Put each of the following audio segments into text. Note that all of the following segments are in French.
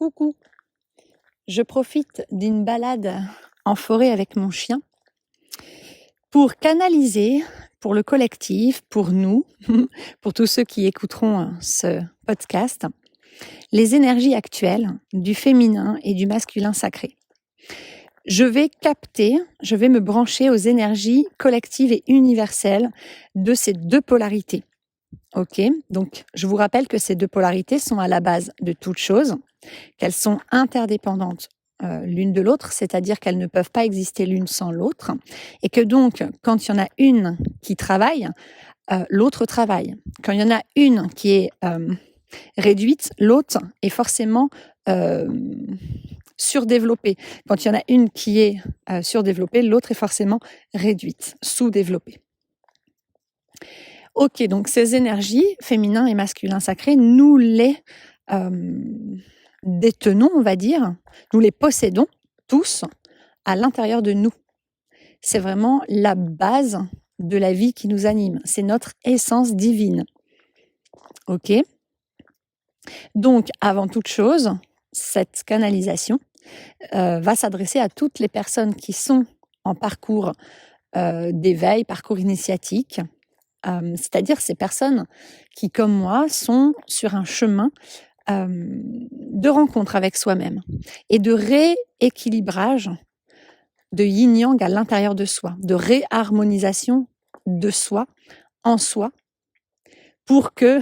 Coucou, je profite d'une balade en forêt avec mon chien pour canaliser pour le collectif, pour nous, pour tous ceux qui écouteront ce podcast, les énergies actuelles du féminin et du masculin sacré. Je vais me brancher aux énergies collectives et universelles de ces deux polarités. Ok, donc je vous rappelle que ces deux polarités sont à la base de toute chose, qu'elles sont interdépendantes l'une de l'autre, c'est-à-dire qu'elles ne peuvent pas exister l'une sans l'autre, et que donc, quand il y en a une qui travaille, l'autre travaille. Quand il y en a une qui est réduite, l'autre est forcément surdéveloppée. Quand il y en a une qui est surdéveloppée, l'autre est forcément réduite, sous-développée. Ok, donc ces énergies, féminin et masculin sacré, nous les détenons, on va dire, nous les possédons tous à l'intérieur de nous. C'est vraiment la base de la vie qui nous anime. C'est notre essence divine. Ok ? Donc, avant toute chose, cette canalisation va s'adresser à toutes les personnes qui sont en parcours d'éveil, parcours initiatique, c'est-à-dire ces personnes qui, comme moi, sont sur un chemin de rencontre avec soi-même et de rééquilibrage de yin-yang à l'intérieur de soi, de réharmonisation de soi, en soi, pour que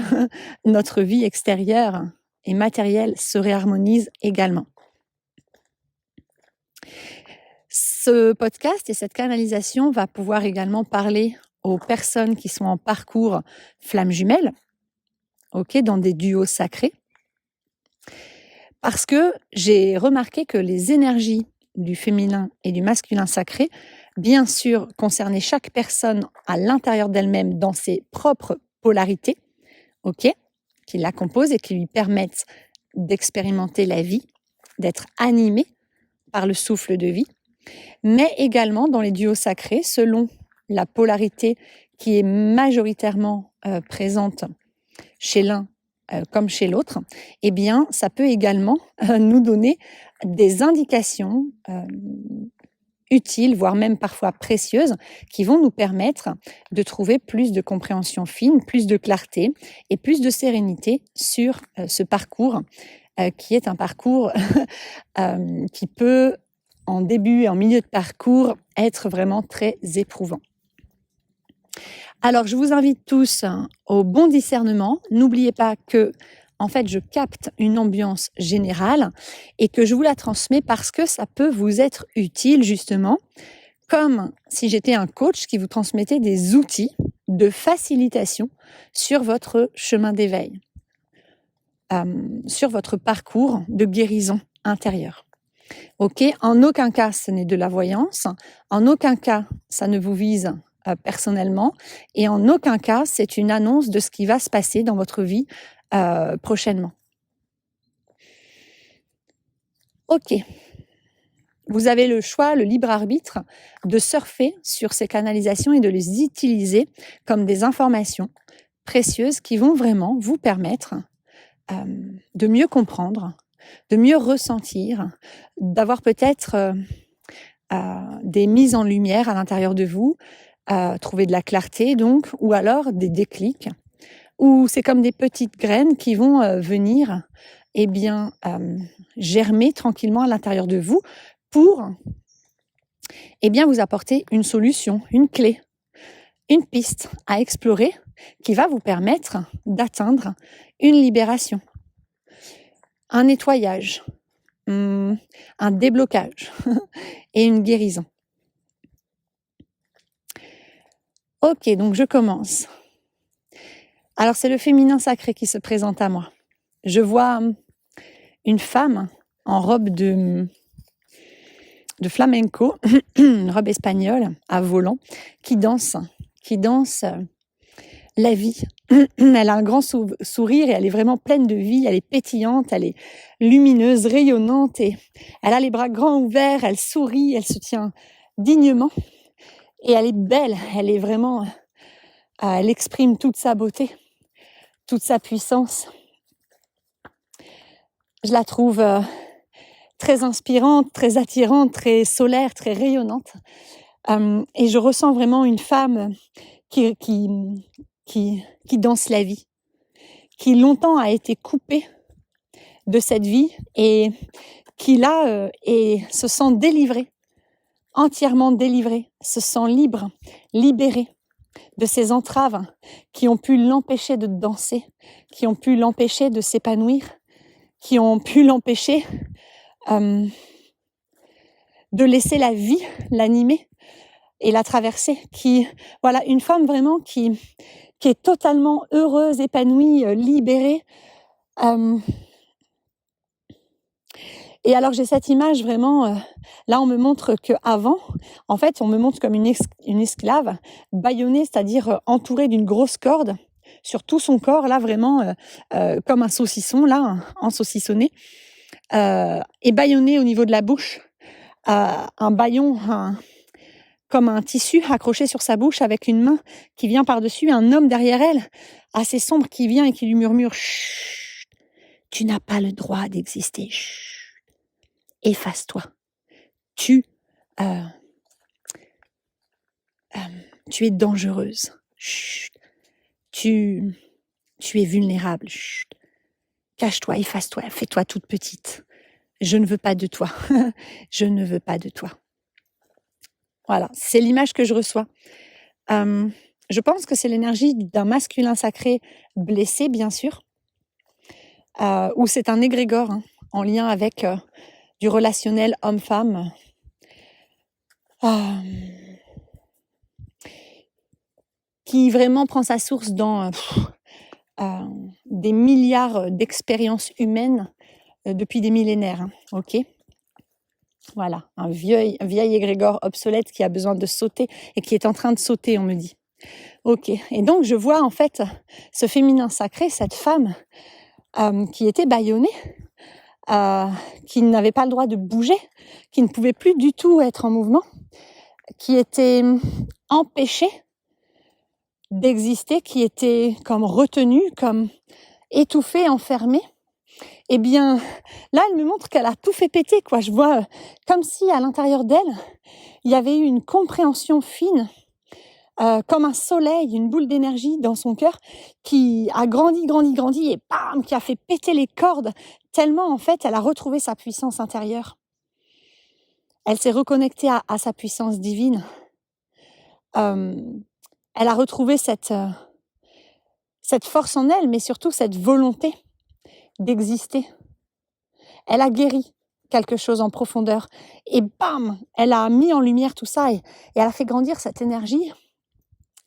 notre vie extérieure et matérielle se réharmonise également. Ce podcast et cette canalisation va pouvoir également parler aux personnes qui sont en parcours flamme jumelle, dans des duos sacrés, parce que j'ai remarqué que les énergies du féminin et du masculin sacré, bien sûr, concernaient chaque personne à l'intérieur d'elle-même dans ses propres polarités, qui la composent et qui lui permettent d'expérimenter la vie, d'être animée par le souffle de vie, mais également dans les duos sacrés, selon la polarité qui est majoritairement présente chez l'un comme chez l'autre, eh bien, ça peut également nous donner des indications utiles, voire même parfois précieuses, qui vont nous permettre de trouver plus de compréhension fine, plus de clarté et plus de sérénité sur ce parcours, qui est un parcours qui peut, en début et en milieu de parcours, être vraiment très éprouvant. Alors, je vous invite tous au bon discernement. N'oubliez pas que, en fait, je capte une ambiance générale et que je vous la transmets parce que ça peut vous être utile, justement, comme si j'étais un coach qui vous transmettait des outils de facilitation sur votre chemin d'éveil, sur votre parcours de guérison intérieure. En aucun cas, ce n'est de la voyance. En aucun cas, ça ne vous vise personnellement, et en aucun cas c'est une annonce de ce qui va se passer dans votre vie prochainement. Vous avez le choix, le libre arbitre de surfer sur ces canalisations et de les utiliser comme des informations précieuses qui vont vraiment vous permettre de mieux comprendre, de mieux ressentir, d'avoir peut-être des mises en lumière à l'intérieur de vous, trouver de la clarté donc, ou alors des déclics, où c'est comme des petites graines qui vont venir germer tranquillement à l'intérieur de vous pour vous apporter une solution, une clé, une piste à explorer qui va vous permettre d'atteindre une libération, un nettoyage, un déblocage et une guérison. Donc je commence. Alors c'est le féminin sacré qui se présente à moi. Je vois une femme en robe de flamenco, une robe espagnole à volant, qui danse la vie. Elle a un grand sourire et elle est vraiment pleine de vie, elle est pétillante, elle est lumineuse, rayonnante et elle a les bras grands ouverts, elle sourit, elle se tient dignement et elle est belle, elle est vraiment, elle exprime toute sa beauté, toute sa puissance. Je la trouve très inspirante, très attirante, très solaire, très rayonnante. Et je ressens vraiment une femme qui danse la vie, qui longtemps a été coupée de cette vie et qui là se sent délivrée, entièrement délivrée, se sent libre, libérée de ces entraves qui ont pu l'empêcher de danser, qui ont pu l'empêcher de s'épanouir, qui ont pu l'empêcher de laisser la vie l'animer et la traverser. Voilà, une femme vraiment qui est totalement heureuse, épanouie, libérée. Et alors j'ai cette image vraiment, là on me montre qu'avant, en fait on me montre comme une esclave bâillonnée, c'est-à-dire entourée d'une grosse corde sur tout son corps, là vraiment comme un saucisson, là, en saucissonné, et bâillonnée au niveau de la bouche, un bâillon, comme un tissu accroché sur sa bouche avec une main qui vient par-dessus, un homme derrière elle, assez sombre, qui vient et qui lui murmure « Chut, tu n'as pas le droit d'exister, chut, efface-toi, tu es dangereuse, chut, tu es vulnérable, chut, cache-toi, efface-toi, fais-toi toute petite, je ne veux pas de toi, je ne veux pas de toi ». Voilà, c'est l'image que je reçois. Je pense que c'est l'énergie d'un masculin sacré blessé, bien sûr, ou c'est un égrégore en lien avec du relationnel homme-femme. Qui vraiment prend sa source dans des milliards d'expériences humaines depuis des millénaires. Ok ? Voilà, un vieil égrégore obsolète qui a besoin de sauter et qui est en train de sauter, on me dit. Ok, et donc je vois en fait ce féminin sacré, cette femme qui était bâillonnée, qui n'avait pas le droit de bouger, qui ne pouvait plus du tout être en mouvement, qui était empêchée d'exister, qui était comme retenue, comme étouffée, enfermée. Eh bien, là, elle me montre qu'elle a tout fait péter, quoi. Je vois comme si à l'intérieur d'elle, il y avait eu une compréhension fine, comme un soleil, une boule d'énergie dans son cœur qui a grandi et bam, qui a fait péter les cordes tellement, en fait, elle a retrouvé sa puissance intérieure. Elle s'est reconnectée à sa puissance divine. Elle a retrouvé cette force en elle, mais surtout cette volonté d'exister. Elle a guéri quelque chose en profondeur et bam, elle a mis en lumière tout ça et elle a fait grandir cette énergie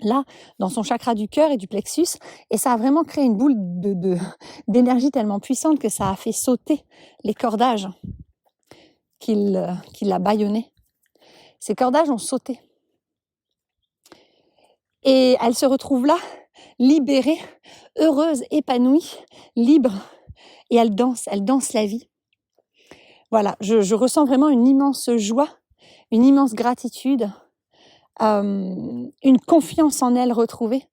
là dans son chakra du cœur et du plexus et ça a vraiment créé une boule d'énergie tellement puissante que ça a fait sauter les cordages qui l'a bâillonné. Ces cordages ont sauté et elle se retrouve là, libérée, heureuse, épanouie, libre et elle danse la vie. Voilà, je ressens vraiment une immense joie, une immense gratitude, une confiance en elle retrouvée.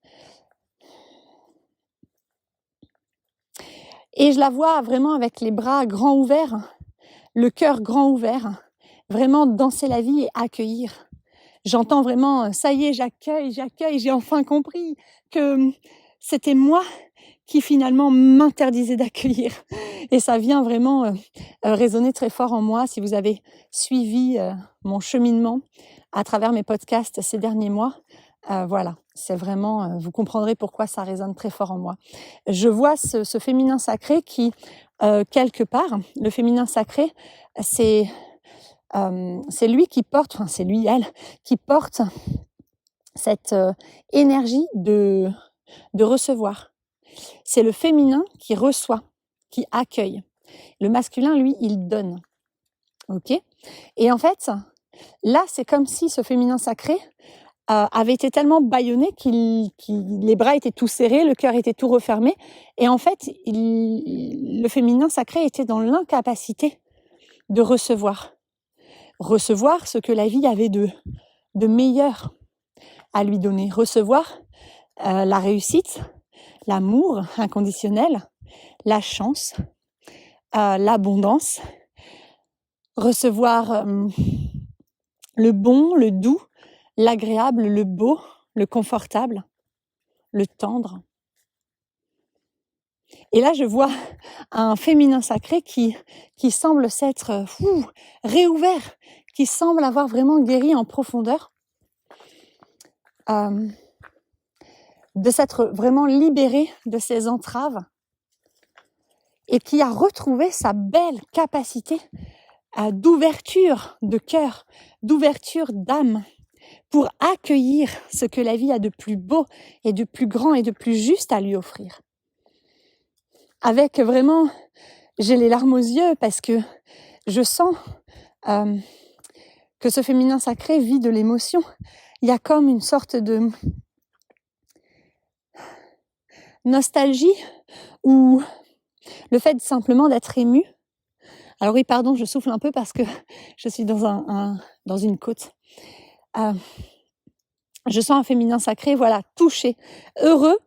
Et je la vois vraiment avec les bras grands ouverts, le cœur grand ouvert, vraiment danser la vie et accueillir. J'entends vraiment, ça y est, j'accueille, j'ai enfin compris que c'était moi qui finalement m'interdisait d'accueillir. Et ça vient vraiment résonner très fort en moi. Si vous avez suivi mon cheminement à travers mes podcasts ces derniers mois, voilà, c'est vraiment, vous comprendrez pourquoi ça résonne très fort en moi. Je vois ce féminin sacré qui, quelque part, le féminin sacré, c'est lui qui porte, enfin c'est lui, elle, qui porte cette énergie de recevoir. C'est le féminin qui reçoit, qui accueille. Le masculin, lui, il donne. Ok ? Et en fait, là, c'est comme si ce féminin sacré avait été tellement bâillonné les bras étaient tout serrés, le cœur était tout refermé. Et en fait, le féminin sacré était dans l'incapacité de recevoir. Recevoir ce que la vie avait de meilleur à lui donner. Recevoir la réussite, l'amour inconditionnel, la chance, l'abondance, recevoir le bon, le doux, l'agréable, le beau, le confortable, le tendre. Et là, je vois un féminin sacré qui semble s'être réouvert, qui semble avoir vraiment guéri en profondeur, de s'être vraiment libéré de ses entraves et qui a retrouvé sa belle capacité d'ouverture de cœur, d'ouverture d'âme pour accueillir ce que la vie a de plus beau et de plus grand et de plus juste à lui offrir. Avec vraiment, j'ai les larmes aux yeux parce que je sens que ce féminin sacré vit de l'émotion. Il y a comme une sorte de nostalgie ou le fait simplement d'être ému. Alors oui, pardon, je souffle un peu parce que je suis dans une côte. Je sens un féminin sacré, voilà, touché, heureux,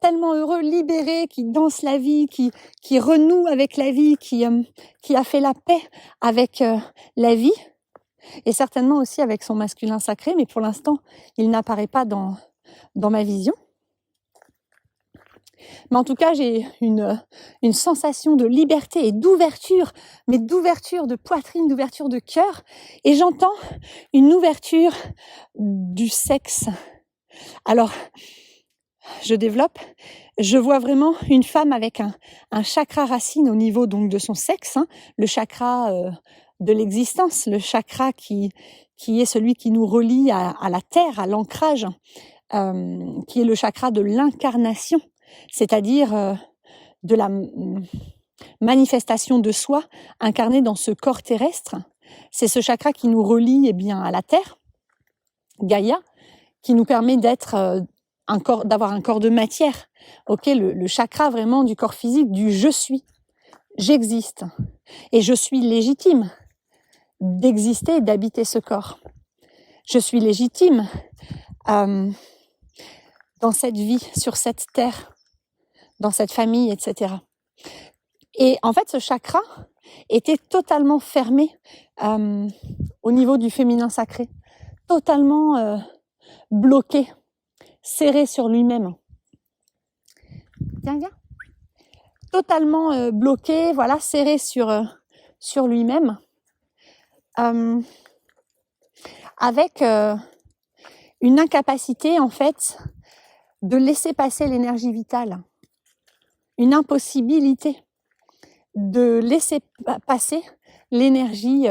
tellement heureux, libéré, qui danse la vie, qui renoue avec la vie, qui a fait la paix avec la vie, et certainement aussi avec son masculin sacré, mais pour l'instant, il n'apparaît pas dans ma vision. Mais en tout cas, j'ai une sensation de liberté et d'ouverture, mais d'ouverture de poitrine, d'ouverture de cœur. Et j'entends une ouverture du sexe. Alors, je développe. Je vois vraiment une femme avec un chakra racine au niveau donc de son sexe, le chakra de l'existence, le chakra qui est celui qui nous relie à la terre, à l'ancrage, qui est le chakra de l'incarnation, c'est-à-dire de la manifestation de soi incarnée dans ce corps terrestre. C'est ce chakra qui nous relie à la terre, Gaïa, qui nous permet d'avoir un corps de matière. Le chakra vraiment du corps physique, du je suis, j'existe et je suis légitime d'exister et d'habiter ce corps. Je suis légitime dans cette vie, sur cette terre, dans cette famille, etc. Et en fait, ce chakra était totalement fermé au niveau du féminin sacré, totalement bloqué, serré sur lui-même. Viens. Totalement bloqué, voilà, serré sur lui-même, avec une incapacité en fait de laisser passer l'énergie vitale, une impossibilité de laisser passer l'énergie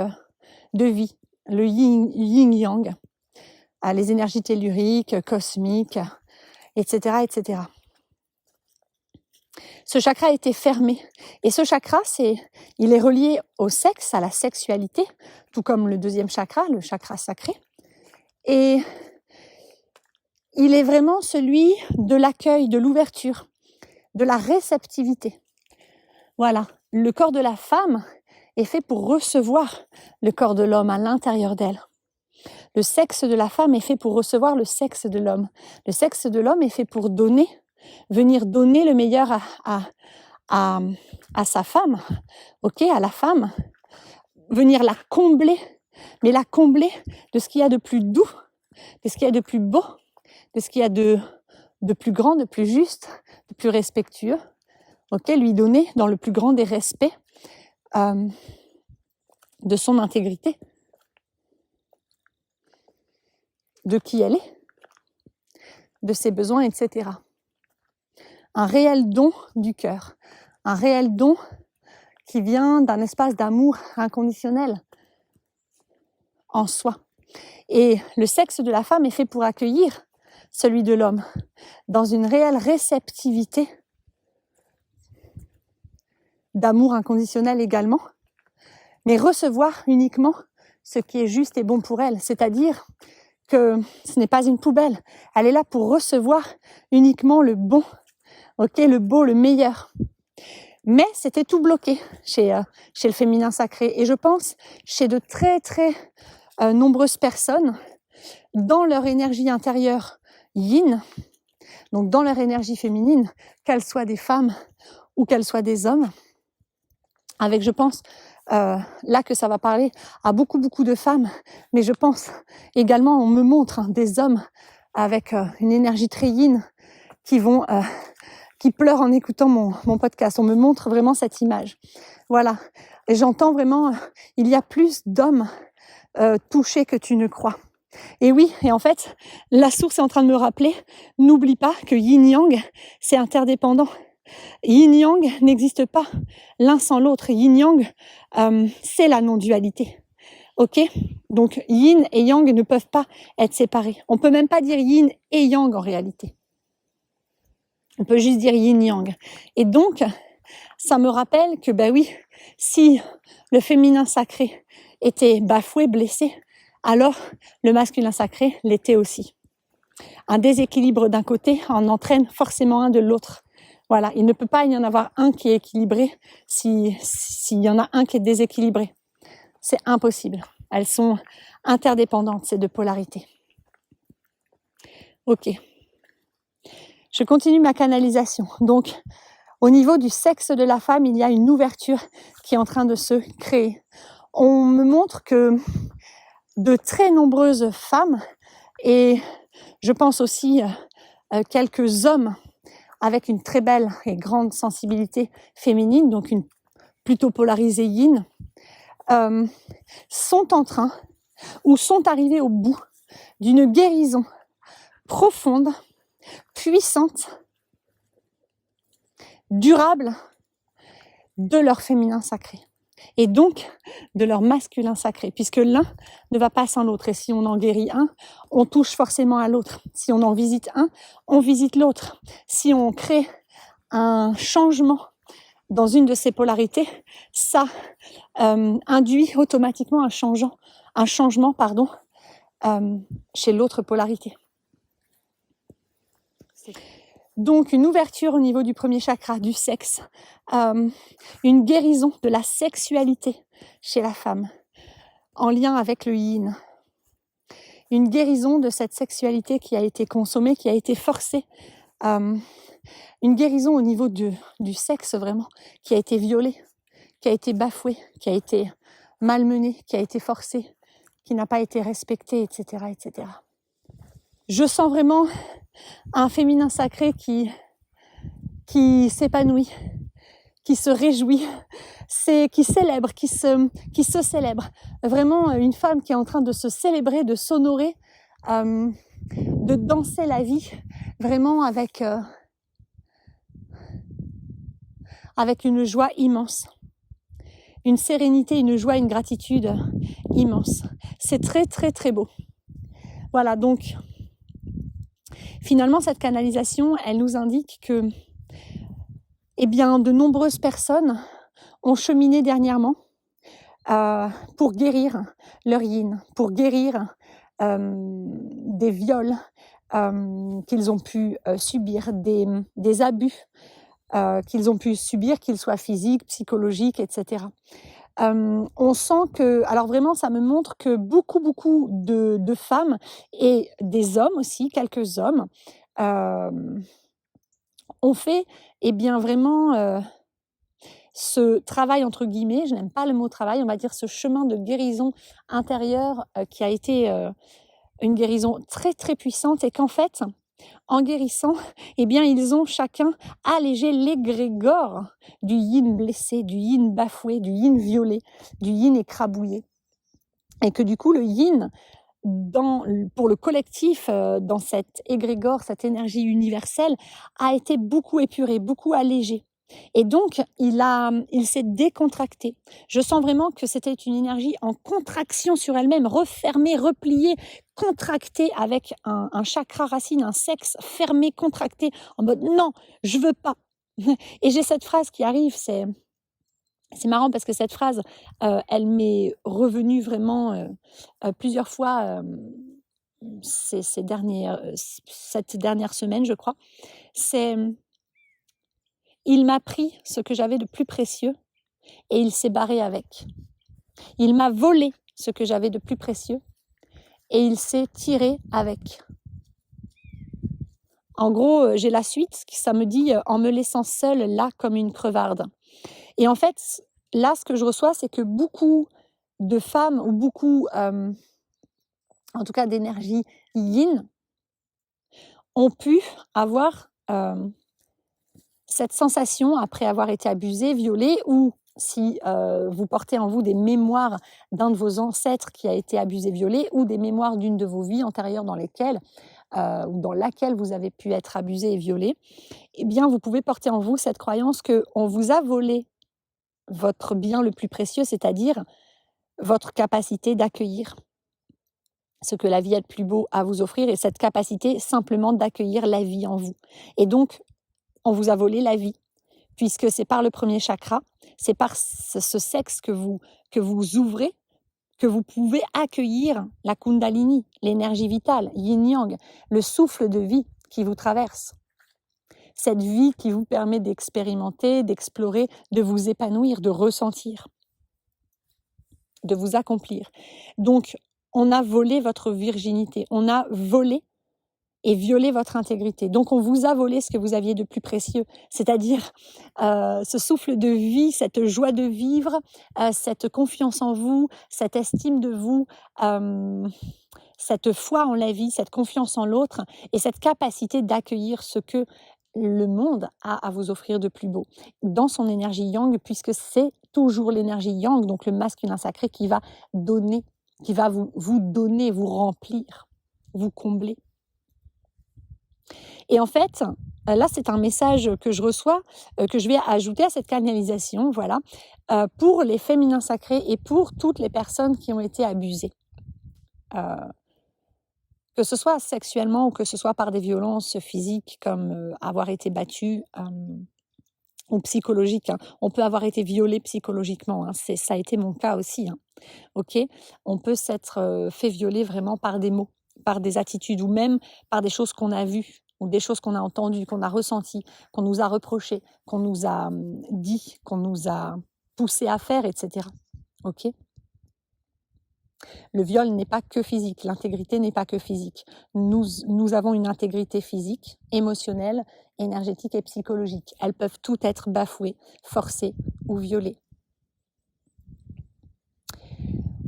de vie, le yin-yang, les énergies telluriques, cosmiques, etc., etc. Ce chakra était fermé. Et ce chakra, il est relié au sexe, à la sexualité, tout comme le deuxième chakra, le chakra sacré. Et il est vraiment celui de l'accueil, de l'ouverture, de la réceptivité. Voilà, le corps de la femme est fait pour recevoir le corps de l'homme à l'intérieur d'elle. Le sexe de la femme est fait pour recevoir le sexe de l'homme. Le sexe de l'homme est fait pour donner, venir donner le meilleur à sa femme, à la femme, venir la combler, mais la combler de ce qu'il y a de plus doux, de ce qu'il y a de plus beau, de ce qu'il y a de plus grand, de plus juste, de plus respectueux, lui donner dans le plus grand des respects de son intégrité, de qui elle est, de ses besoins, etc. Un réel don du cœur, un réel don qui vient d'un espace d'amour inconditionnel en soi. Et le sexe de la femme est fait pour accueillir celui de l'homme dans une réelle réceptivité d'amour inconditionnel également, mais recevoir uniquement ce qui est juste et bon pour elle, c'est-à-dire que ce n'est pas une poubelle, elle est là pour recevoir uniquement le bon, le beau, le meilleur. Mais c'était tout bloqué chez le féminin sacré, et je pense chez de très très nombreuses personnes dans leur énergie intérieure yin, donc dans leur énergie féminine, qu'elles soient des femmes ou qu'elles soient des hommes, avec, je pense, là que ça va parler à beaucoup de femmes, mais je pense également, on me montre des hommes avec une énergie très yin qui pleurent en écoutant mon podcast. On me montre vraiment cette image. Voilà. Et j'entends vraiment, il y a plus d'hommes touchés que tu ne crois. Et oui, et en fait, la source est en train de me rappeler, n'oublie pas que yin-yang, c'est interdépendant. Yin-yang n'existe pas l'un sans l'autre. Yin-yang, c'est la non-dualité. Ok ? Donc yin et yang ne peuvent pas être séparés. On peut même pas dire yin et yang en réalité. On peut juste dire yin-yang. Et donc, ça me rappelle que, ben oui, si le féminin sacré était bafoué, blessé, alors le masculin sacré l'était aussi. Un déséquilibre d'un côté en entraîne forcément un de l'autre. Voilà, il ne peut pas y en avoir un qui est équilibré s'il y en a un qui est déséquilibré. C'est impossible. Elles sont interdépendantes, ces deux polarités. Ok. Je continue ma canalisation. Donc, au niveau du sexe de la femme, il y a une ouverture qui est en train de se créer. On me montre que de très nombreuses femmes, et je pense aussi quelques hommes avec une très belle et grande sensibilité féminine, donc une plutôt polarisée yin, sont en train ou sont arrivés au bout d'une guérison profonde, puissante, durable de leur féminin sacré et donc de leur masculin sacré, puisque l'un ne va pas sans l'autre. Et si on en guérit un, on touche forcément à l'autre. Si on en visite un, on visite l'autre. Si on crée un changement dans une de ces polarités, ça induit automatiquement un changement chez l'autre polarité. Donc une ouverture au niveau du premier chakra, du sexe, une guérison de la sexualité chez la femme, en lien avec le yin. Une guérison de cette sexualité qui a été consommée, qui a été forcée. Une guérison au niveau du sexe vraiment, qui a été violée, qui a été bafouée, qui a été malmenée, qui a été forcée, qui n'a pas été respectée, etc., etc. Je sens vraiment un féminin sacré qui s'épanouit, qui se réjouit, qui célèbre, qui se célèbre. Vraiment une femme qui est en train de se célébrer, de s'honorer, de danser la vie, vraiment avec une joie immense. Une sérénité, une joie, une gratitude immense. C'est très, très, très beau. Voilà, donc, finalement, cette canalisation, elle nous indique que, eh bien, de nombreuses personnes ont cheminé dernièrement pour guérir leur yin, pour guérir des viols qu'ils ont pu subir, des abus qu'ils ont pu subir, qu'ils soient physiques, psychologiques, etc. On sent que, alors vraiment, ça me montre que beaucoup de femmes et des hommes aussi, quelques hommes, ont fait, eh bien, vraiment ce travail entre guillemets, je n'aime pas le mot travail, on va dire ce chemin de guérison intérieure qui a été une guérison très très puissante et qu'en fait, en guérissant, eh bien, ils ont chacun allégé l'égrégore du yin blessé, du yin bafoué, du yin violé, du yin écrabouillé. Et que du coup, le yin, pour le collectif, dans cet égrégore, cette énergie universelle, a été beaucoup épuré, beaucoup allégé. Et donc, il s'est décontracté. Je sens vraiment que c'était une énergie en contraction sur elle-même, refermée, repliée, contractée avec un chakra racine, un sexe fermé, contracté, en mode non, je veux pas. Et j'ai cette phrase qui arrive, c'est marrant parce que cette phrase, elle m'est revenue vraiment plusieurs fois cette dernière semaine, je crois. C'est il m'a pris ce que j'avais de plus précieux et il s'est barré avec. Il m'a volé ce que j'avais de plus précieux et il s'est tiré avec. En gros, j'ai la suite, ça me dit « en me laissant seule là comme une crevarde ». Et en fait, là, ce que je reçois, c'est que beaucoup de femmes ou beaucoup, en tout cas d'énergie yin, ont pu avoir cette sensation après avoir été abusées, violées, ou si vous portez en vous des mémoires d'un de vos ancêtres qui a été abusé, violé, ou des mémoires d'une de vos vies antérieures dans lesquelles ou dans laquelle vous avez pu être abusé et violé, eh bien, vous pouvez porter en vous cette croyance qu'on vous a volé votre bien le plus précieux, c'est-à-dire votre capacité d'accueillir ce que la vie a de plus beau à vous offrir et cette capacité simplement d'accueillir la vie en vous. Et donc, on vous a volé la vie, puisque c'est par le premier chakra, c'est par ce sexe que vous ouvrez, que vous pouvez accueillir la Kundalini, l'énergie vitale, yin-yang, le souffle de vie qui vous traverse. Cette vie qui vous permet d'expérimenter, d'explorer, de vous épanouir, de ressentir, de vous accomplir. Donc, on a volé votre virginité, on a volé et violé votre intégrité. Donc, on vous a volé ce que vous aviez de plus précieux, c'est-à-dire ce souffle de vie, cette joie de vivre, cette confiance en vous, cette estime de vous, cette foi en la vie, cette confiance en l'autre et cette capacité d'accueillir ce que le monde a à vous offrir de plus beau dans son énergie yang, puisque c'est toujours l'énergie yang, donc le masculin sacré, qui va donner, qui va vous donner, vous remplir, vous combler. Et en fait, là, c'est un message que je reçois, que je vais ajouter à cette canalisation, voilà, pour les féminins sacrés et pour toutes les personnes qui ont été abusées. Que ce soit sexuellement ou que ce soit par des violences physiques comme avoir été battu ou psychologiques. Hein. On peut avoir été violé psychologiquement, hein. Ça a été mon cas aussi. Hein. Okay, on peut s'être fait violer vraiment par des mots, par des attitudes ou même par des choses qu'on a vues ou des choses qu'on a entendues, qu'on a ressenties, qu'on nous a reprochées, qu'on nous a dit, qu'on nous a poussé à faire, etc. Ok. Le viol n'est pas que physique, l'intégrité n'est pas que physique. Nous avons une intégrité physique, émotionnelle, énergétique et psychologique. Elles peuvent toutes être bafouées, forcées ou violées.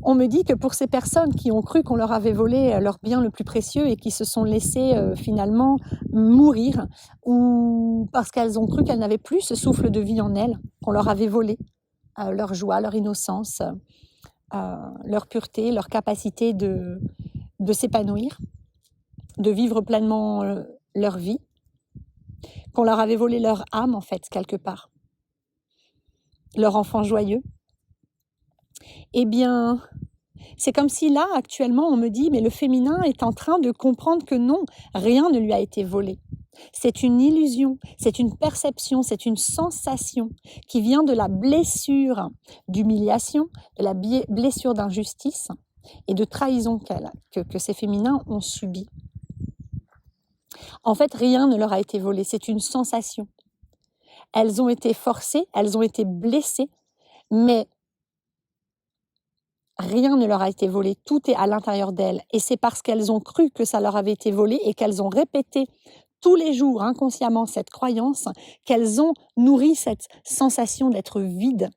On me dit que pour ces personnes qui ont cru qu'on leur avait volé leur bien le plus précieux et qui se sont laissées finalement mourir, ou parce qu'elles ont cru qu'elles n'avaient plus ce souffle de vie en elles, qu'on leur avait volé leur joie, leur innocence, leur pureté, leur capacité de s'épanouir, de vivre pleinement leur vie, qu'on leur avait volé leur âme en fait quelque part, leur enfant joyeux. Eh bien, c'est comme si là, actuellement, on me dit, mais le féminin est en train de comprendre que non, rien ne lui a été volé. C'est une illusion, c'est une perception, c'est une sensation qui vient de la blessure d'humiliation, de la blessure d'injustice et de trahison que ces féminins ont subi. En fait, rien ne leur a été volé, c'est une sensation. Elles ont été forcées, elles ont été blessées, mais rien ne leur a été volé, tout est à l'intérieur d'elles. Et c'est parce qu'elles ont cru que ça leur avait été volé et qu'elles ont répété tous les jours inconsciemment cette croyance qu'elles ont nourri cette sensation d'être vide,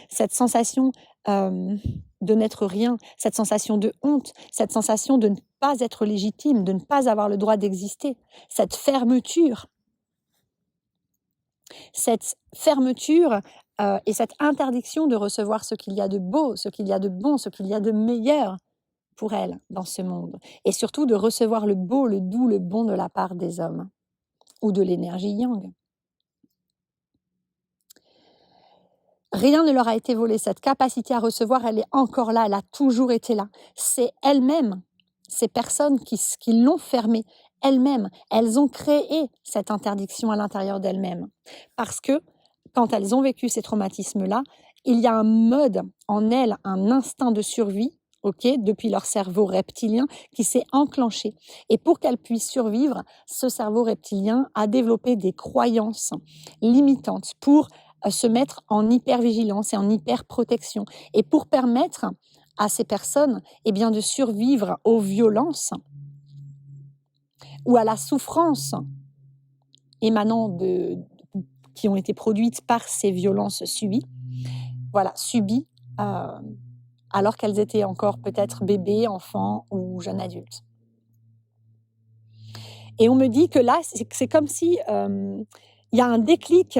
cette sensation de n'être rien, cette sensation de honte, cette sensation de ne pas être légitime, de ne pas avoir le droit d'exister, cette fermeture et cette interdiction de recevoir ce qu'il y a de beau, ce qu'il y a de bon, ce qu'il y a de meilleur pour elles dans ce monde. Et surtout de recevoir le beau, le doux, le bon de la part des hommes ou de l'énergie yang. Rien ne leur a été volé. Cette capacité à recevoir, elle est encore là, elle a toujours été là. C'est elles-mêmes, ces personnes qui l'ont fermée, elles-mêmes, elles ont créé cette interdiction à l'intérieur d'elles-mêmes. Parce que quand elles ont vécu ces traumatismes-là, il y a un mode en elles, un instinct de survie, depuis leur cerveau reptilien, qui s'est enclenché. Et pour qu'elles puissent survivre, ce cerveau reptilien a développé des croyances limitantes pour se mettre en hypervigilance et en hyperprotection. Et pour permettre à ces personnes de survivre aux violences ou à la souffrance émanant qui ont été produites par ces violences subies, subies alors qu'elles étaient encore peut-être bébés, enfants ou jeunes adultes. Et on me dit que là, c'est comme si il y a un déclic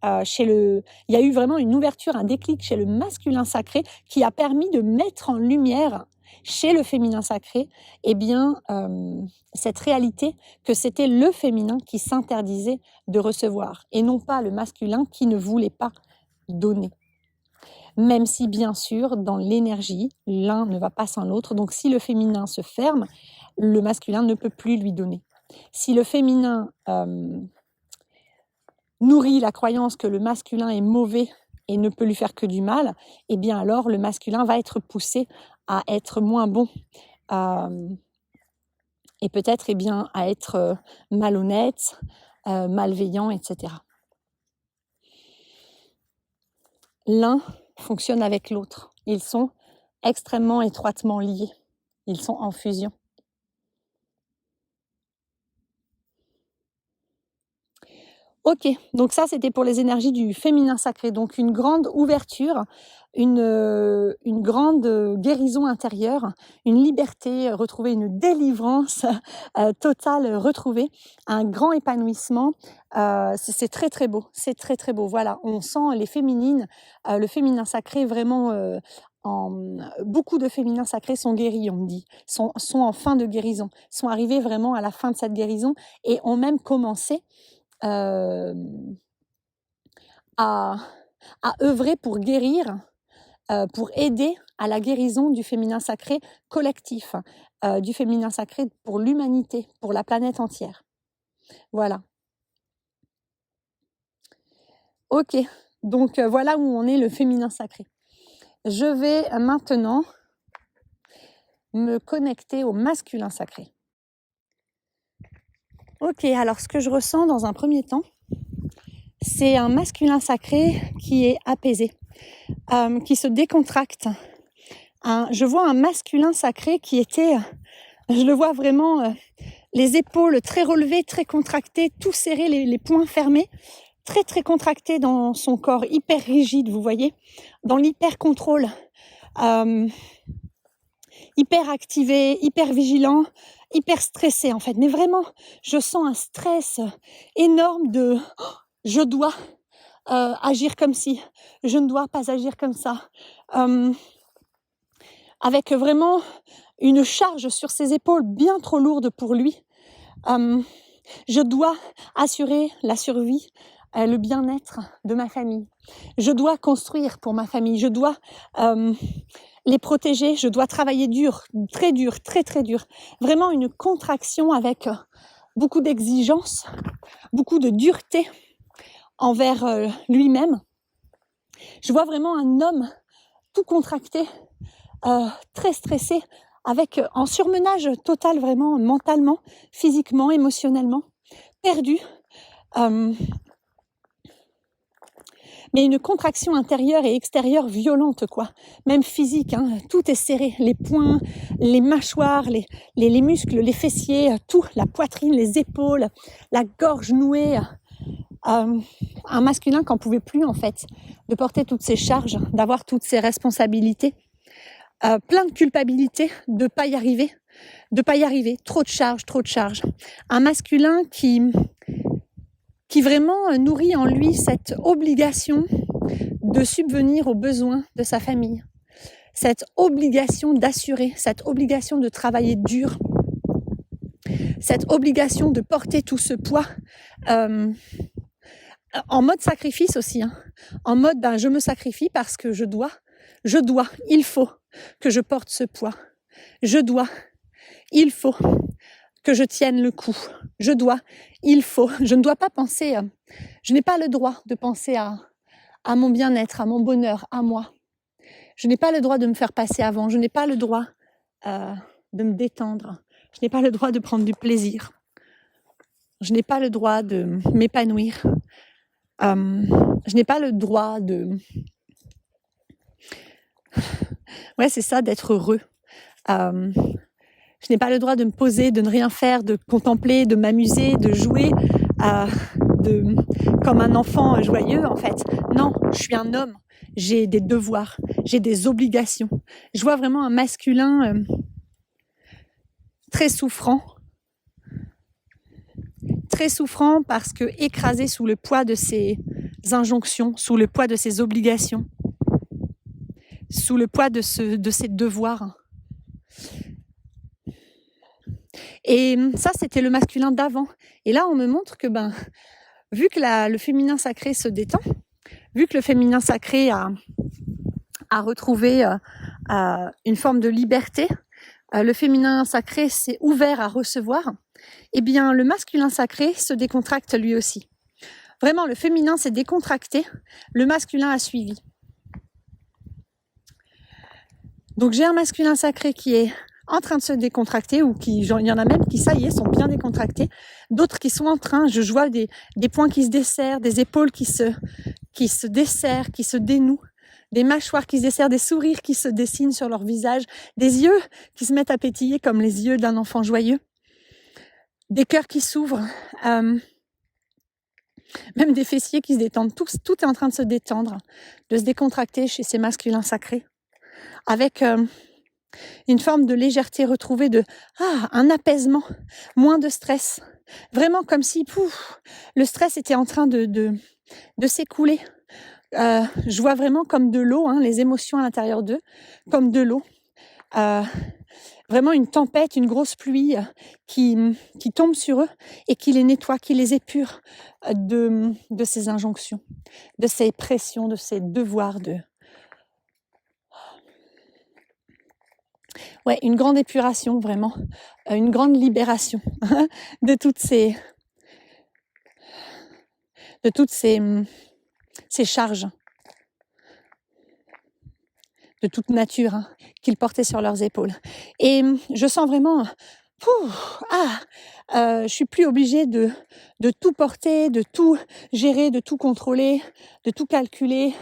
il y a eu vraiment une ouverture, un déclic chez le masculin sacré qui a permis de mettre en lumière chez le féminin sacré, cette réalité que c'était le féminin qui s'interdisait de recevoir et non pas le masculin qui ne voulait pas donner. Même si, bien sûr, dans l'énergie, l'un ne va pas sans l'autre. Donc, si le féminin se ferme, le masculin ne peut plus lui donner. Si le féminin nourrit la croyance que le masculin est mauvais et ne peut lui faire que du mal, alors le masculin va être poussé à être moins bon et peut-être à être malhonnête, malveillant, etc. L'un fonctionne avec l'autre. Ils sont extrêmement étroitement liés. Ils sont en fusion. Ok, donc ça c'était pour les énergies du féminin sacré. Donc une grande ouverture, une grande guérison intérieure, une liberté retrouvée, une délivrance totale retrouvée, un grand épanouissement. C'est très très beau, c'est très très beau. Voilà, on sent les féminines, le féminin sacré vraiment. Beaucoup de féminins sacrés sont guéris, on me dit, sont en fin de guérison, sont arrivés vraiment à la fin de cette guérison et ont même commencé à œuvrer pour guérir, pour aider à la guérison du féminin sacré collectif, du féminin sacré pour l'humanité, pour la planète entière. Voilà. Ok, donc voilà où on est le féminin sacré. Je vais maintenant me connecter au masculin sacré. Ok, alors ce que je ressens dans un premier temps, c'est un masculin sacré qui est apaisé, qui se décontracte. Je vois un masculin sacré qui était, je le vois vraiment, les épaules très relevées, très contractées, tout serré, les poings fermés, très très contracté dans son corps, hyper rigide, vous voyez, dans l'hyper contrôle, hyper activé, hyper vigilant, hyper stressé en fait. Mais vraiment, je sens un stress énorme de je dois agir comme si, je ne dois pas agir comme ça. Avec vraiment une charge sur ses épaules bien trop lourde pour lui. Je dois assurer la survie, le bien-être de ma famille. Je dois construire pour ma famille. Je dois les protéger. Je dois travailler dur, très très dur. Vraiment une contraction avec beaucoup d'exigence, beaucoup de dureté envers lui-même. Je vois vraiment un homme tout contracté, très stressé, avec en surmenage total vraiment mentalement, physiquement, émotionnellement, perdu. Mais une contraction intérieure et extérieure violente, quoi. Même physique, hein. Tout est serré. Les poings, les mâchoires, les muscles, les fessiers, tout, la poitrine, les épaules, la gorge nouée. Un masculin qui n'en pouvait plus, en fait, de porter toutes ces charges, d'avoir toutes ces responsabilités. Plein de culpabilité de pas y arriver, trop de charges. Un masculin qui vraiment nourrit en lui cette obligation de subvenir aux besoins de sa famille, cette obligation d'assurer, cette obligation de travailler dur, cette obligation de porter tout ce poids, en mode sacrifice aussi, hein. En mode je me sacrifie parce que je dois, il faut que je porte ce poids, il faut que je tienne le coup, je ne dois pas penser, je n'ai pas le droit de penser à mon bien-être, à mon bonheur, à moi. Je n'ai pas le droit de me faire passer avant, je n'ai pas le droit de me détendre, je n'ai pas le droit de prendre du plaisir, je n'ai pas le droit de m'épanouir, je n'ai pas le droit de... Ouais, c'est ça, d'être heureux. Je n'ai pas le droit de me poser, de ne rien faire, de contempler, de m'amuser, de jouer comme un enfant joyeux, en fait. Non, je suis un homme. j'ai des devoirs, j'ai des obligations. Je vois vraiment un masculin très souffrant parce que écrasé sous le poids de ses injonctions, sous le poids de ses obligations, sous le poids de ses devoirs. Et ça, c'était le masculin d'avant. Et là, on me montre que vu que le féminin sacré se détend, vu que le féminin sacré a retrouvé une forme de liberté, le féminin sacré s'est ouvert à recevoir, eh bien le masculin sacré se décontracte lui aussi. Vraiment, le féminin s'est décontracté, le masculin a suivi. Donc j'ai un masculin sacré qui est en train de se décontracter, ou il y en a même qui, ça y est, sont bien décontractés, d'autres qui sont en train, je vois des poings qui se desserrent, des épaules qui se desserrent, qui se dénouent, des mâchoires qui se desserrent, des sourires qui se dessinent sur leur visage, des yeux qui se mettent à pétiller comme les yeux d'un enfant joyeux, des cœurs qui s'ouvrent, même des fessiers qui se détendent. Tout est en train de se détendre, de se décontracter chez ces masculins sacrés, avec une forme de légèreté retrouvée, un apaisement, moins de stress. Vraiment comme si le stress était en train de s'écouler. Je vois vraiment comme de l'eau, les émotions à l'intérieur d'eux, comme de l'eau. Vraiment une tempête, une grosse pluie qui tombe sur eux et qui les nettoie, qui les épure de ces injonctions, de ces pressions, de ces devoirs, une grande épuration, vraiment, une grande libération de toutes ces charges de toute nature qu'ils portaient sur leurs épaules. Et je sens vraiment, je suis plus obligée de tout porter, de tout gérer, de tout contrôler, de tout calculer,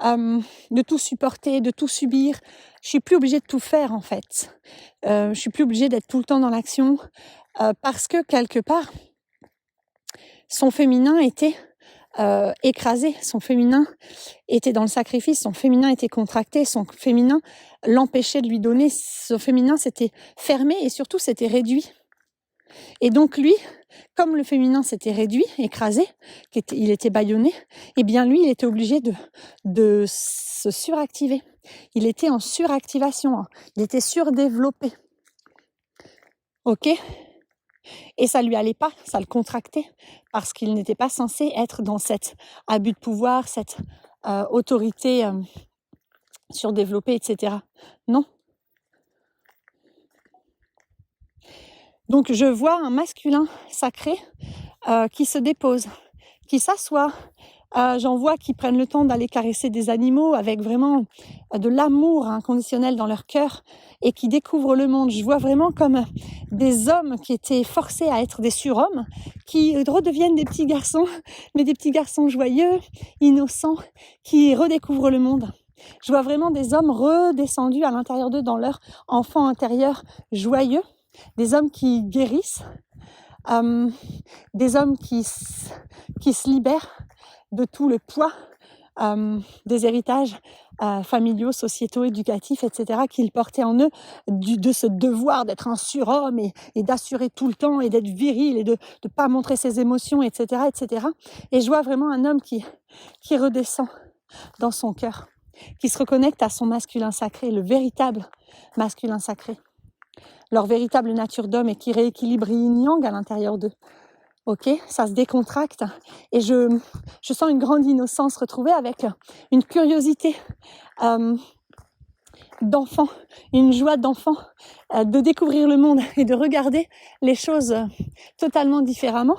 de tout supporter, de tout subir. Je suis plus obligée de tout faire en fait. Je suis plus obligée d'être tout le temps dans l'action parce que quelque part, son féminin était écrasé, son féminin était dans le sacrifice, son féminin était contracté, son féminin l'empêchait de lui donner, son féminin s'était fermé et surtout s'était réduit. Et donc lui, comme le féminin s'était réduit, écrasé, il était bâillonné, eh bien lui, il était obligé de se suractiver. Il était en suractivation, il était surdéveloppé. Ok ? Et ça lui allait pas, ça le contractait, parce qu'il n'était pas censé être dans cet abus de pouvoir, cette autorité surdéveloppée, etc. Non. Donc je vois un masculin sacré qui se dépose, qui s'assoit. J'en vois qui prennent le temps d'aller caresser des animaux avec vraiment de l'amour inconditionnel dans leur cœur et qui découvrent le monde. Je vois vraiment comme des hommes qui étaient forcés à être des surhommes, qui redeviennent des petits garçons, mais des petits garçons joyeux, innocents, qui redécouvrent le monde. Je vois vraiment des hommes redescendus à l'intérieur d'eux dans leur enfant intérieur joyeux, des hommes qui guérissent, des hommes qui se libèrent de tout le poids des héritages familiaux, sociétaux, éducatifs, etc., qu'ils portaient en eux, de ce devoir d'être un surhomme et d'assurer tout le temps et d'être viril et de ne pas montrer ses émotions, etc., etc. Et je vois vraiment un homme qui redescend dans son cœur, qui se reconnecte à son masculin sacré, le véritable masculin sacré, leur véritable nature d'homme et qui rééquilibre yin-yang à l'intérieur d'eux. Ok, ça se décontracte et je sens une grande innocence retrouvée avec une curiosité d'enfant, une joie d'enfant de découvrir le monde et de regarder les choses totalement différemment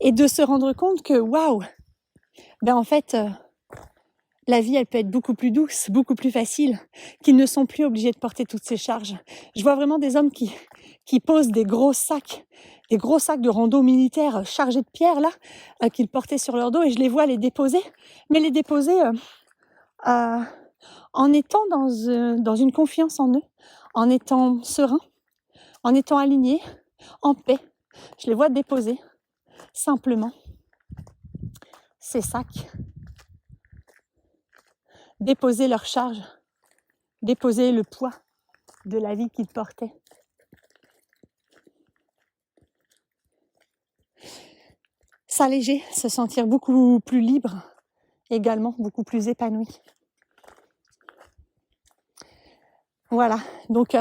et de se rendre compte que waouh, en fait la vie elle peut être beaucoup plus douce, beaucoup plus facile, qu'ils ne sont plus obligés de porter toutes ces charges. Je vois vraiment des hommes qui posent des gros sacs de rando militaires chargés de pierres là, qu'ils portaient sur leur dos et je les vois les déposer, mais les déposer en étant dans une confiance en eux, en étant sereins, en étant alignés, en paix. Je les vois déposer simplement ces sacs déposer leur charge, déposer le poids de la vie qu'ils portaient. S'alléger, se sentir beaucoup plus libre, également beaucoup plus épanoui. Voilà, donc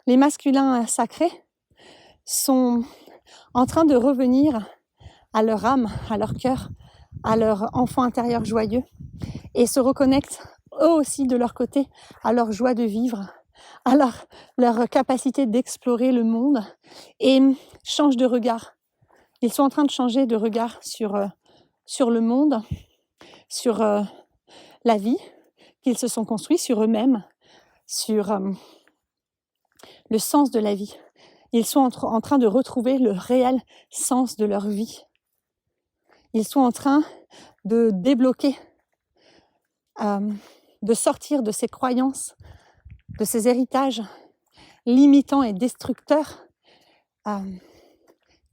les masculins sacrés sont en train de revenir à leur âme, à leur cœur, à leur enfant intérieur joyeux et se reconnectent eux aussi de leur côté à leur joie de vivre, à leur capacité d'explorer le monde et changent de regard. Ils sont en train de changer de regard sur le monde, sur la vie qu'ils se sont construits, sur eux-mêmes, sur le sens de la vie. Ils sont en train de retrouver le réel sens de leur vie. Ils sont en train de débloquer, de sortir de ces croyances, de ces héritages limitants et destructeurs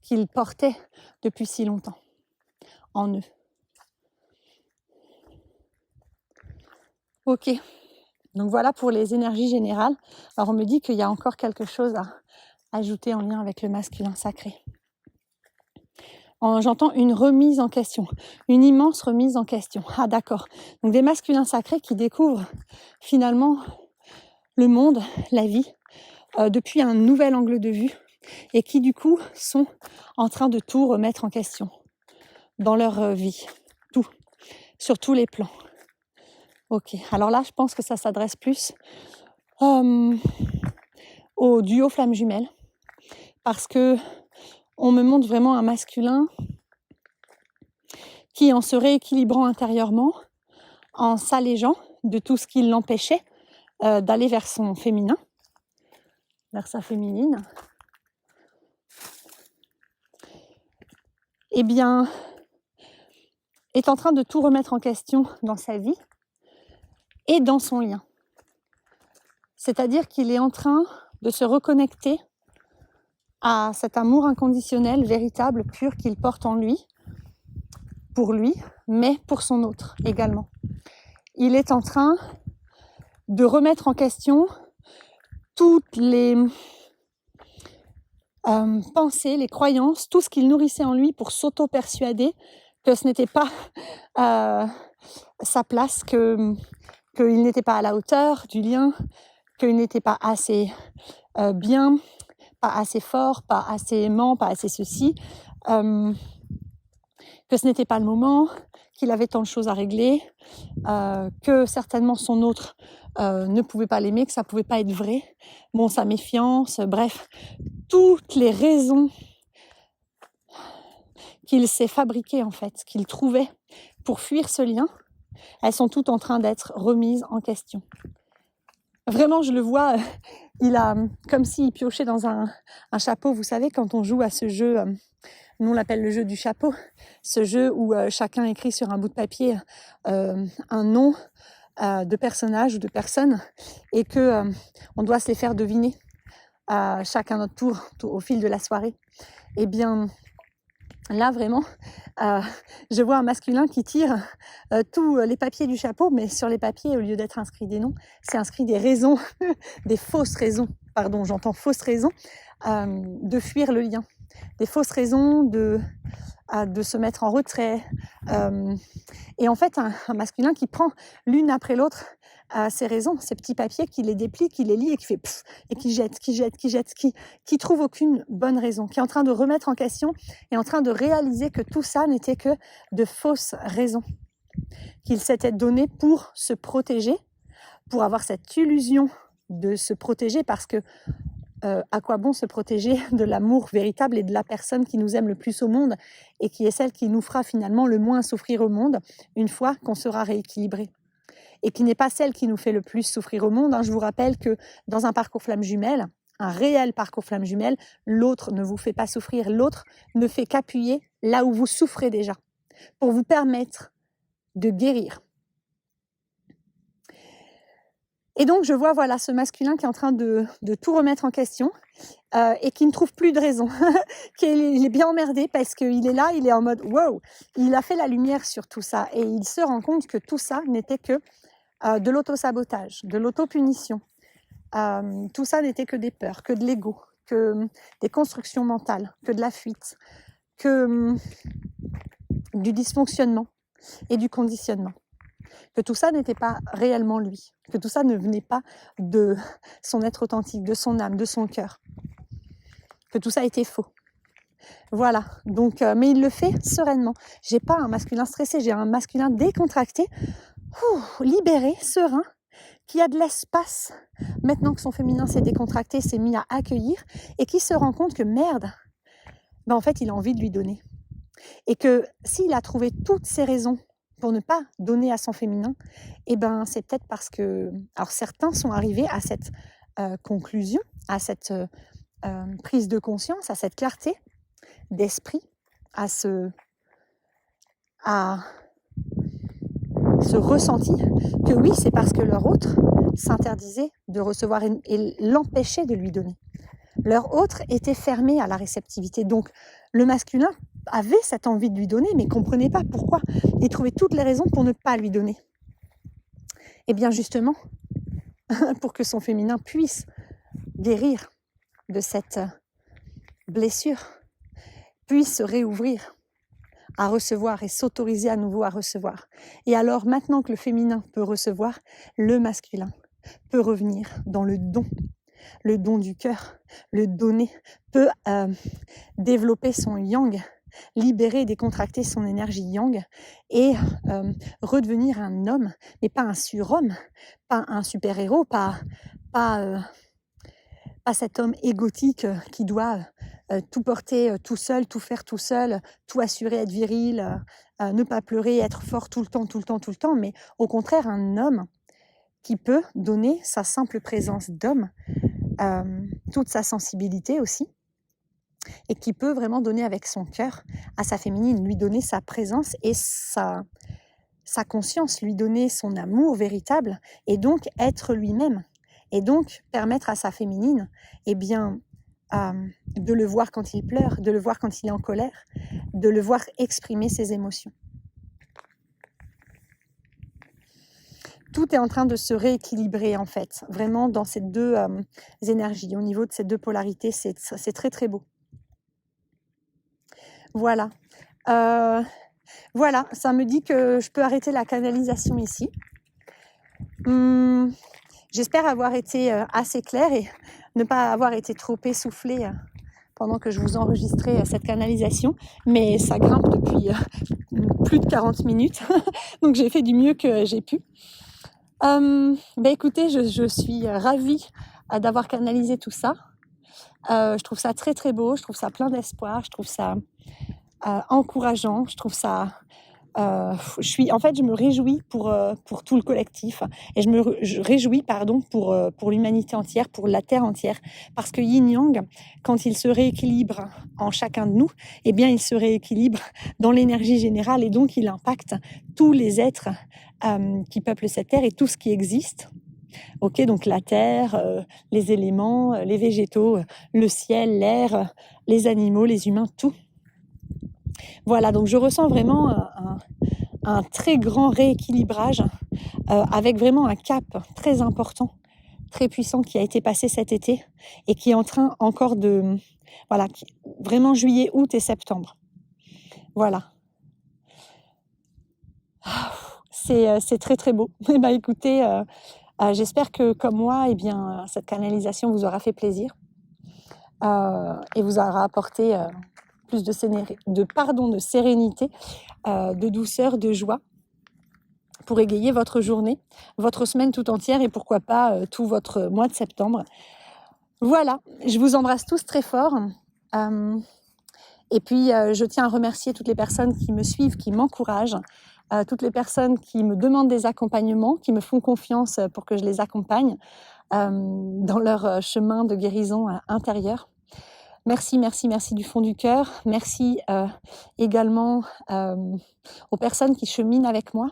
qu'ils portaient depuis si longtemps en eux. Ok, donc voilà pour les énergies générales. Alors on me dit qu'il y a encore quelque chose à ajouter en lien avec le masculin sacré. J'entends une remise en question, une immense remise en question. Ah d'accord, donc des masculins sacrés qui découvrent finalement le monde, la vie, depuis un nouvel angle de vue et qui du coup sont en train de tout remettre en question dans leur vie, tout, sur tous les plans. Ok, alors là je pense que ça s'adresse plus au duo flamme jumelle parce que on me montre vraiment un masculin qui, en se rééquilibrant intérieurement, en s'allégeant de tout ce qui l'empêchait d'aller vers son féminin, vers sa féminine, eh bien, est en train de tout remettre en question dans sa vie et dans son lien. C'est-à-dire qu'il est en train de se reconnecter à cet amour inconditionnel, véritable, pur qu'il porte en lui, pour lui, mais pour son autre également. Il est en train de remettre en question toutes les pensées, les croyances, tout ce qu'il nourrissait en lui pour s'auto-persuader que ce n'était pas sa place, qu'il n'était pas à la hauteur du lien, qu'il n'était pas assez bien, pas assez fort, pas assez aimant, pas assez ceci, que ce n'était pas le moment, qu'il avait tant de choses à régler, que certainement son autre ne pouvait pas l'aimer, que ça pouvait pas être vrai, bon, sa méfiance, bref, toutes les raisons qu'il s'est fabriquées en fait, qu'il trouvait pour fuir ce lien, elles sont toutes en train d'être remises en question. Vraiment, je le vois, il a comme s'il piochait dans un chapeau. Vous savez, quand on joue à ce jeu, nous on l'appelle le jeu du chapeau, ce jeu où chacun écrit sur un bout de papier un nom de personnage ou de personne et que on doit se les faire deviner chacun notre tour au fil de la soirée. Eh bien, là vraiment, je vois un masculin qui tire tous les papiers du chapeau, mais sur les papiers, au lieu d'être inscrit des noms, c'est inscrit des raisons, des fausses raisons, pardon, j'entends fausses raisons, de fuir le lien, des fausses raisons de se mettre en retrait. Et en fait, un masculin qui prend l'une après l'autre ces raisons, ces petits papiers, qui les déplie, qui les lit et qui fait pff, et qui jette, qui trouve aucune bonne raison, qui est en train de remettre en question et en train de réaliser que tout ça n'était que de fausses raisons, qu'il s'était donné pour se protéger, pour avoir cette illusion de se protéger, parce que à quoi bon se protéger de l'amour véritable et de la personne qui nous aime le plus au monde et qui est celle qui nous fera finalement le moins souffrir au monde une fois qu'on sera rééquilibré, et qui n'est pas celle qui nous fait le plus souffrir au monde. Je vous rappelle que dans un parcours flamme jumelle, un réel parcours flamme jumelle, l'autre ne vous fait pas souffrir, l'autre ne fait qu'appuyer là où vous souffrez déjà, pour vous permettre de guérir. Et donc je vois voilà ce masculin qui est en train de tout remettre en question et qui ne trouve plus de raison, il est bien emmerdé parce qu'il est là, il est en mode wow, il a fait la lumière sur tout ça et il se rend compte que tout ça n'était que de l'auto-sabotage, de l'auto-punition. Tout ça n'était que des peurs, que de l'ego, que des constructions mentales, que de la fuite, que du dysfonctionnement et du conditionnement. Que tout ça n'était pas réellement lui, que tout ça ne venait pas de son être authentique, de son âme, de son cœur, que tout ça était faux. Voilà, donc, mais il le fait sereinement. J'ai pas un masculin stressé, j'ai un masculin décontracté, libéré, serein, qui a de l'espace maintenant que son féminin s'est décontracté, s'est mis à accueillir et qui se rend compte que merde, en fait il a envie de lui donner. Et que s'il a trouvé toutes ces raisons pour ne pas donner à son féminin, c'est peut-être parce que... Alors certains sont arrivés à cette conclusion, à cette prise de conscience, à cette clarté d'esprit, à ce ressenti que oui, c'est parce que leur autre s'interdisait de recevoir et l'empêchait de lui donner. Leur autre était fermé à la réceptivité. Donc le masculin avait cette envie de lui donner, mais ne comprenait pas pourquoi. Il trouvait toutes les raisons pour ne pas lui donner. Et bien justement, pour que son féminin puisse guérir de cette blessure, puisse se réouvrir à recevoir et s'autoriser à nouveau à recevoir. Et alors maintenant que le féminin peut recevoir, le masculin peut revenir dans le don du cœur, le donner, peut développer son yang, libérer, décontracter son énergie yang et redevenir un homme, mais pas un surhomme, pas un super-héros, pas cet homme égotique qui doit tout porter tout seul, tout faire tout seul, tout assurer, être viril, ne pas pleurer, être fort tout le temps, mais au contraire un homme qui peut donner sa simple présence d'homme, toute sa sensibilité aussi, et qui peut vraiment donner avec son cœur à sa féminine, lui donner sa présence et sa conscience, lui donner son amour véritable, et donc être lui-même, et donc permettre à sa féminine de le voir quand il pleure, de le voir quand il est en colère, de le voir exprimer ses émotions. Tout est en train de se rééquilibrer en fait, vraiment dans ces deux énergies, au niveau de ces deux polarités, c'est très très beau. Voilà. Voilà, ça me dit que je peux arrêter la canalisation ici. J'espère avoir été assez claire et ne pas avoir été trop essoufflée pendant que je vous enregistrais cette canalisation, mais ça grimpe depuis plus de 40 minutes, donc j'ai fait du mieux que j'ai pu. Écoutez, je suis ravie d'avoir canalisé tout ça. Je trouve ça très très beau, je trouve ça plein d'espoir, je trouve ça encourageant, je trouve ça... je me réjouis pour tout le collectif et je réjouis pour l'humanité entière, pour la Terre entière, parce que Yin Yang, quand il se rééquilibre en chacun de nous, il se rééquilibre dans l'énergie générale et donc il impacte tous les êtres qui peuplent cette Terre et tout ce qui existe. Ok, donc la terre, les éléments, les végétaux, le ciel, l'air, les animaux, les humains, tout. Voilà, donc je ressens vraiment un très grand rééquilibrage avec vraiment un cap très important, très puissant qui a été passé cet été et qui est en train encore de... Voilà, vraiment juillet, août et septembre. Voilà. C'est très très beau. Écoutez, j'espère que comme moi, cette canalisation vous aura fait plaisir et vous aura apporté plus de sérénité, de douceur, de joie pour égayer votre journée, votre semaine tout entière et pourquoi pas tout votre mois de septembre. Voilà, je vous embrasse tous très fort. Et puis, je tiens à remercier toutes les personnes qui me suivent, qui m'encouragent, toutes les personnes qui me demandent des accompagnements, qui me font confiance pour que je les accompagne dans leur chemin de guérison intérieure. Merci, merci, merci du fond du cœur. Merci également aux personnes qui cheminent avec moi,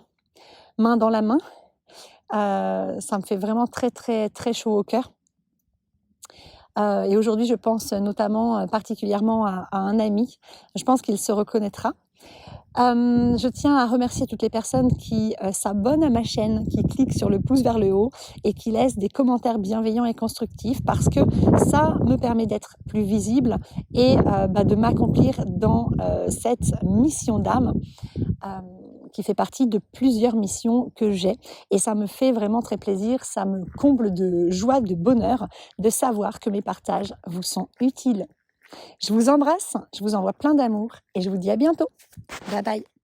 main dans la main. Ça me fait vraiment très, très, très chaud au cœur. Et aujourd'hui, je pense notamment particulièrement à un ami. Je pense qu'il se reconnaîtra. Je tiens à remercier toutes les personnes qui s'abonnent à ma chaîne, qui cliquent sur le pouce vers le haut et qui laissent des commentaires bienveillants et constructifs parce que ça me permet d'être plus visible et de m'accomplir dans cette mission d'âme qui fait partie de plusieurs missions que j'ai. Et ça me fait vraiment très plaisir, ça me comble de joie, de bonheur de savoir que mes partages vous sont utiles. Je vous embrasse, je vous envoie plein d'amour et je vous dis à bientôt. Bye bye.